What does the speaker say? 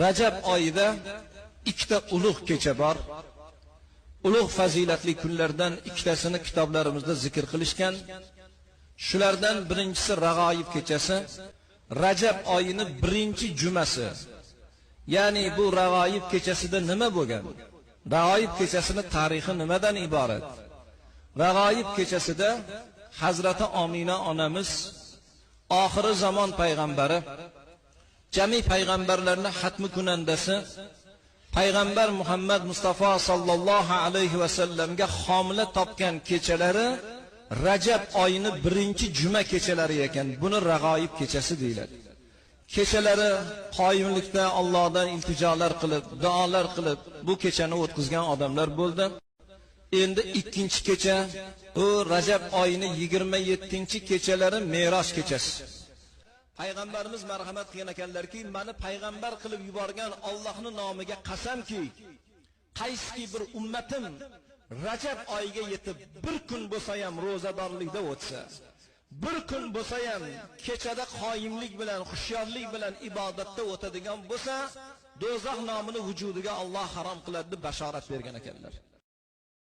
Rajab oyida ikkita ulug' kecha bor. Ulug' fazilatli kunlardan ikkitasini kitoblarimizda zikr qilishgan. Shulardan birinchisi Rag'oyib kechasi, Rajab oyining birinchi jumasi. Ya'ni bu Rag'oyib kechasida nima bo'lgan? Rag'oyib kechasining tarixi nimadan iborat? Rag'oyib kechasida Hazrati Omina onamiz oxiri zamon payg'ambari, jami payg'ambarlarning xatmi kunandasi, payg'ambar Muhammad Mustafa sallallohu alayhi va sallamga homila topgan kechalari Rajab oyining birinchi juma kechalari ekan. Buni Rag'oyib kechasi deyiladi. Kechalari qoyimlikda Allohdan iltijolar qilib, duolar qilib bu kechani o'tkazgan odamlar bo'ldi. Endi ikkinchi kecha, u Rajab oyining 27-kechalari Me'roj kechasi. Payg'ambarimiz marhamat qilgan ekanlarki, meni payg'ambar qilib yuborgan Allohning nomiga qasamki, qaysi bir ummatim Rajab oyiga yetib bir kun bo'lsa ham ro'zadorlikda o'tsa, bir kun bo'lsa ham kechada qoyimlik bilan, xushyorlik bilan ibodatda o'tadigan bo'lsa, do'zax nomini vujudiga Alloh harom qiladi deb bashorat bergan ekanlar.